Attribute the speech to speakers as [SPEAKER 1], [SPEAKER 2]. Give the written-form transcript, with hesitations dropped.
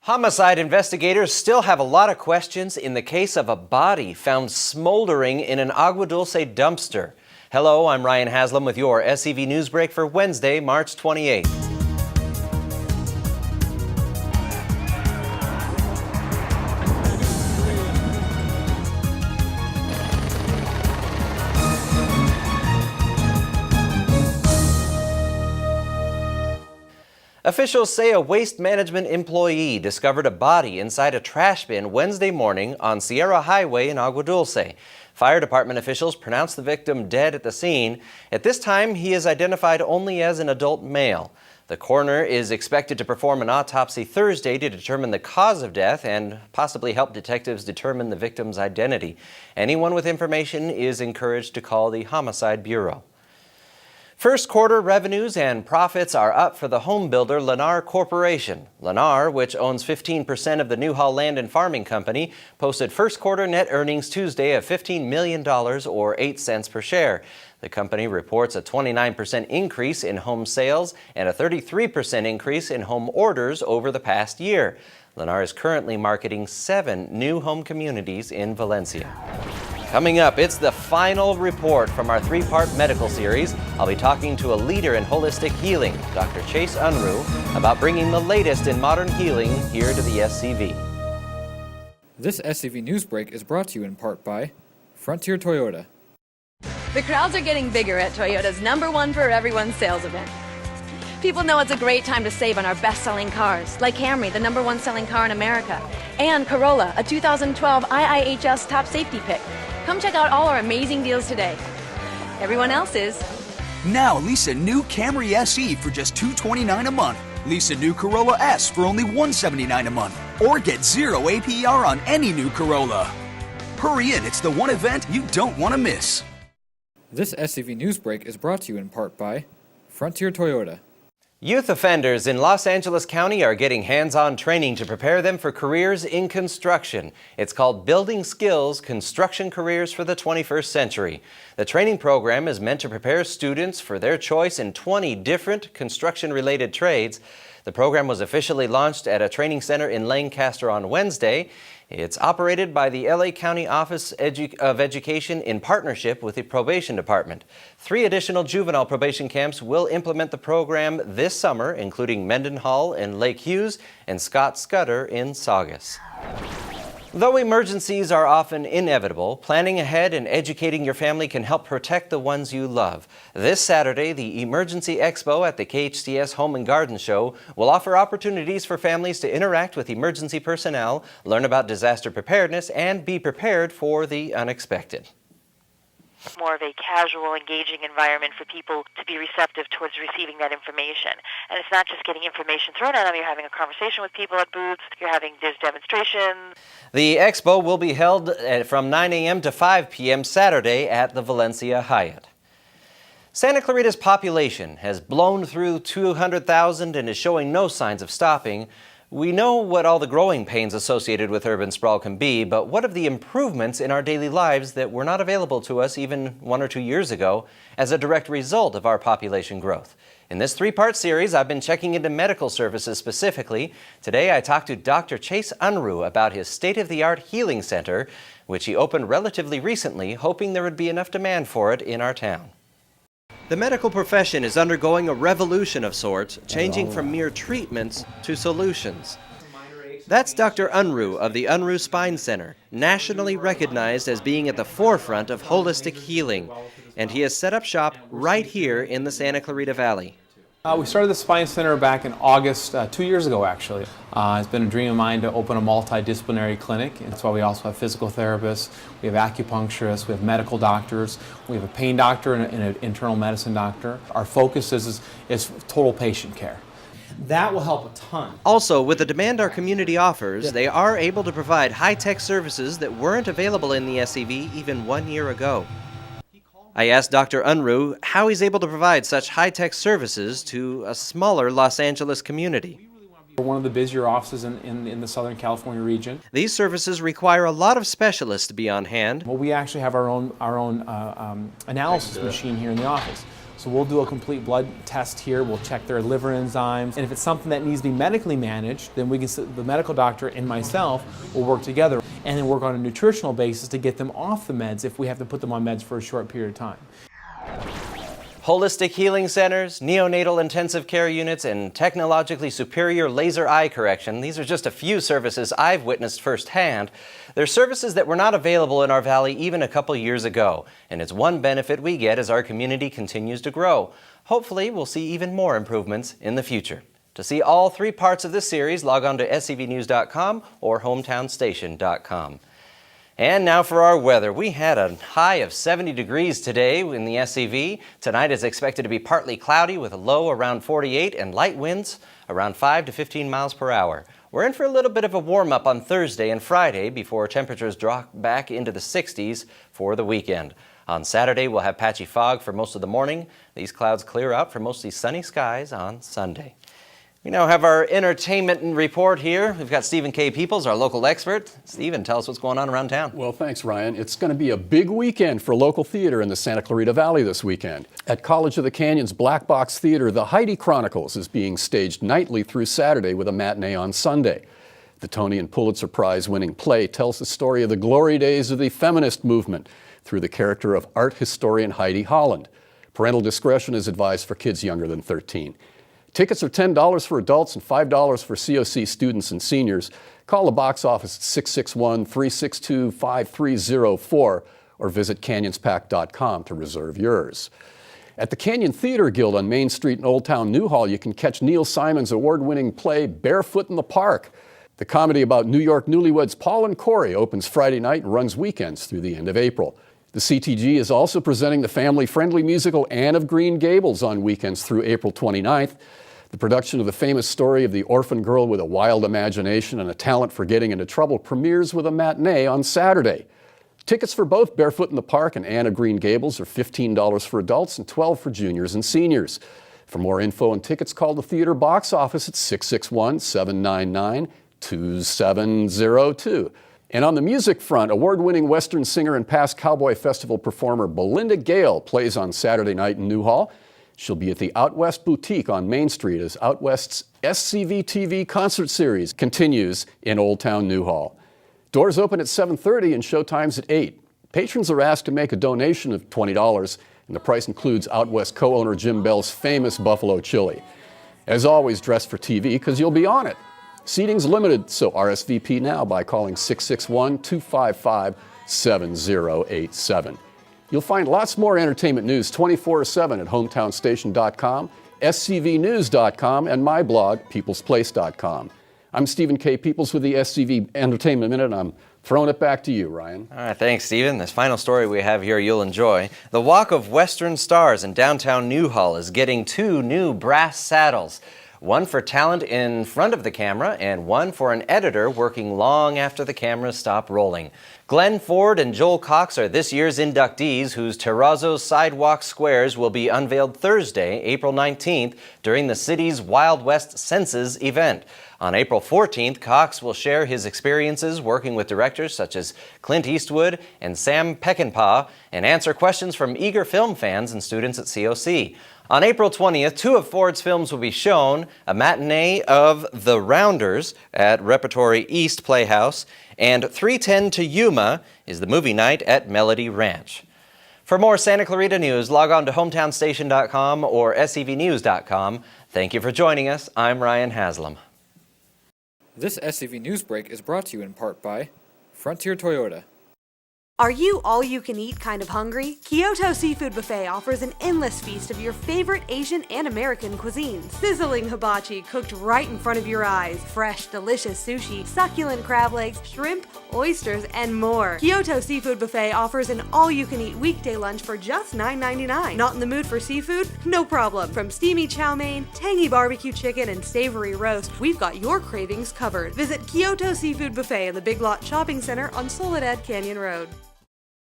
[SPEAKER 1] Homicide investigators still have a lot of questions in the case of a body found smoldering in an Agua Dulce dumpster. Hello, I'm Ryan Haslam with your SCV NewsBreak for Wednesday, March 28th. Officials say a waste management employee discovered a body inside a trash bin Wednesday morning on Sierra Highway in Agua Dulce. Fire department officials pronounced the victim dead at the scene. At this time, he is identified only as an adult male. The coroner is expected to perform an autopsy Thursday to determine the cause of death and possibly help detectives determine the victim's identity. Anyone with information is encouraged to call the Homicide Bureau. First quarter revenues and profits are up for the home builder Lennar Corporation. Lennar, which owns 15% of the Newhall Land and Farming Company, posted first quarter net earnings Tuesday of $15 million or 8 cents per share. The company reports a 29% increase in home sales and a 33% increase in home orders over the past year. Lennar is currently marketing 7 new home communities in Valencia. Coming up, it's the final report from our 3-part medical series. I'll be talking to a leader in holistic healing, Dr. Chase Unruh, about bringing the latest in modern healing here to the SCV.
[SPEAKER 2] This SCV Newsbreak is brought to you in part by Frontier Toyota.
[SPEAKER 3] The crowds are getting bigger at Toyota's #1 for everyone sales event. People know it's a great time to save on our best-selling cars, like Camry, the #1 selling car in America, and Corolla, a 2012 IIHS top safety pick. Come check out all our amazing deals today. Everyone else is.
[SPEAKER 4] Now lease a new Camry SE for just $229 a month. Lease a new Corolla S for only $179 a month. Or get 0 APR on any new Corolla. Hurry in, it's the one event you don't want to miss.
[SPEAKER 2] This SCV Newsbreak is brought to you in part by Frontier Toyota.
[SPEAKER 1] Youth offenders in Los Angeles County are getting hands-on training to prepare them for careers in construction. It's called Building Skills: Construction Careers for the 21st Century. The training program is meant to prepare students for their choice in 20 different construction-related trades. The program was officially launched at a training center in Lancaster on Wednesday. It's operated by the LA County Office of Education in partnership with the Probation Department. 3 additional juvenile probation camps will implement the program this summer, including Mendenhall in Lake Hughes and Scott Scudder in Saugus. Though emergencies are often inevitable, planning ahead and educating your family can help protect the ones you love. This Saturday, the Emergency Expo at the KHTS Home and Garden Show will offer opportunities for families to interact with emergency personnel, learn about disaster preparedness, and be prepared for the unexpected.
[SPEAKER 5] More of a casual, engaging environment for people to be receptive towards receiving that information. And it's not just getting information thrown at them, you're having a conversation with people at booths, there's demonstrations.
[SPEAKER 1] The expo will be held from 9 a.m. to 5 p.m. Saturday at the Valencia Hyatt. Santa Clarita's population has blown through 200,000 and is showing no signs of stopping. We know what all the growing pains associated with urban sprawl can be, but what of the improvements in our daily lives that were not available to us even 1 or 2 years ago as a direct result of our population growth? In this 3-part series, I've been checking into medical services specifically. Today, I talked to Dr. Chase Unruh about his state-of-the-art healing center, which he opened relatively recently, hoping there would be enough demand for it in our town. The medical profession is undergoing a revolution of sorts, changing from mere treatments to solutions. That's Dr. Unruh of the Unruh Spine Center, nationally recognized as being at the forefront of holistic healing, and he has set up shop right here in the Santa Clarita Valley.
[SPEAKER 6] We started the Spine Center back in August, 2 years ago actually. It's been a dream of mine to open a multidisciplinary clinic. That's why we also have physical therapists, we have acupuncturists, we have medical doctors, we have a pain doctor and an internal medicine doctor. Our focus is total patient care.
[SPEAKER 7] That will help a ton.
[SPEAKER 1] Also, with the demand our community offers, they are able to provide high-tech services that weren't available in the SCV even 1 year ago. I asked Dr. Unruh how he's able to provide such high-tech services to a smaller Los Angeles community.
[SPEAKER 6] We're one of the busier offices in the Southern California region.
[SPEAKER 1] These services require a lot of specialists to be on hand.
[SPEAKER 6] Well, we actually have our own analysis machine here in the office. So we'll do a complete blood test here. We'll check their liver enzymes. And if it's something that needs to be medically managed, then the medical doctor and myself will work together and then work on a nutritional basis to get them off the meds if we have to put them on meds for a short period of time.
[SPEAKER 1] Holistic healing centers, neonatal intensive care units, and technologically superior laser eye correction. These are just a few services I've witnessed firsthand. They're services that were not available in our valley even a couple years ago, and it's one benefit we get as our community continues to grow. Hopefully, we'll see even more improvements in the future. To see all 3 parts of this series, log on to scvnews.com or hometownstation.com. And now for our weather. We had a high of 70 degrees today in the SCV. Tonight is expected to be partly cloudy with a low around 48 and light winds around 5 to 15 miles per hour. We're in for a little bit of a warm-up on Thursday and Friday before temperatures drop back into the 60s for the weekend. On Saturday, we'll have patchy fog for most of the morning. These clouds clear out for mostly sunny skies on Sunday. We now have our entertainment report here. We've got Stephen K. Peoples, our local expert. Stephen, tell us what's going on around town.
[SPEAKER 8] Well, thanks, Ryan. It's going to be a big weekend for local theater in the Santa Clarita Valley this weekend. At College of the Canyon's Black Box Theater, The Heidi Chronicles is being staged nightly through Saturday with a matinee on Sunday. The Tony and Pulitzer Prize-winning play tells the story of the glory days of the feminist movement through the character of art historian Heidi Holland. Parental discretion is advised for kids younger than 13. Tickets are $10 for adults and $5 for COC students and seniors. Call the box office at 661-362-5304 or visit canyonspack.com to reserve yours. At the Canyon Theater Guild on Main Street in Old Town Newhall, you can catch Neil Simon's award-winning play Barefoot in the Park. The comedy about New York newlyweds Paul and Corey opens Friday night and runs weekends through the end of April. The CTG is also presenting the family-friendly musical Anne of Green Gables on weekends through April 29th. The production of the famous story of the orphan girl with a wild imagination and a talent for getting into trouble premieres with a matinee on Saturday. Tickets for both Barefoot in the Park and Anne of Green Gables are $15 for adults and $12 for juniors and seniors. For more info and tickets, call the theater box office at 661-799-2702. And on the music front, award-winning Western singer and past Cowboy Festival performer Belinda Gale plays on Saturday night in Newhall. She'll be at the Out West Boutique on Main Street as Out West's SCV TV concert series continues in Old Town Newhall. Doors open at 7:30 and showtimes at 8. Patrons are asked to make a donation of $20, and the price includes Out West co-owner Jim Bell's famous Buffalo Chili. As always, dress for TV because you'll be on it. Seating's limited, so RSVP now by calling 661-255-7087. You'll find lots more entertainment news 24/7 at hometownstation.com, scvnews.com, and my blog, peoplesplace.com. I'm Stephen K. Peoples with the SCV Entertainment Minute, and I'm throwing it back to you, Ryan.
[SPEAKER 1] All right, thanks, Stephen. This final story we have here you'll enjoy. The Walk of Western Stars in downtown Newhall is getting 2 new brass saddles. One for talent in front of the camera and one for an editor working long after the cameras stop rolling. Glenn Ford and Joel Cox are this year's inductees whose Terrazzo Sidewalk Squares will be unveiled Thursday, April 19th during the city's Wild West Senses event. On April 14th, Cox will share his experiences working with directors such as Clint Eastwood and Sam Peckinpah and answer questions from eager film fans and students at COC. On April 20th, 2 of Ford's films will be shown, a matinee of The Rounders at Repertory East Playhouse, and 3:10 to Yuma is the movie night at Melody Ranch. For more Santa Clarita news, log on to hometownstation.com or scvnews.com. Thank you for joining us. I'm Ryan Haslam.
[SPEAKER 2] This SCV Newsbreak is brought to you in part by Frontier Toyota.
[SPEAKER 9] Are you all-you-can-eat kind of hungry? Kyoto Seafood Buffet offers an endless feast of your favorite Asian and American cuisines. Sizzling hibachi cooked right in front of your eyes, fresh, delicious sushi, succulent crab legs, shrimp, oysters, and more. Kyoto Seafood Buffet offers an all-you-can-eat weekday lunch for just $9.99. Not in the mood for seafood? No problem. From steamy chow mein, tangy barbecue chicken, and savory roast, we've got your cravings covered. Visit Kyoto Seafood Buffet in the Big Lot Shopping Center on Soledad Canyon Road.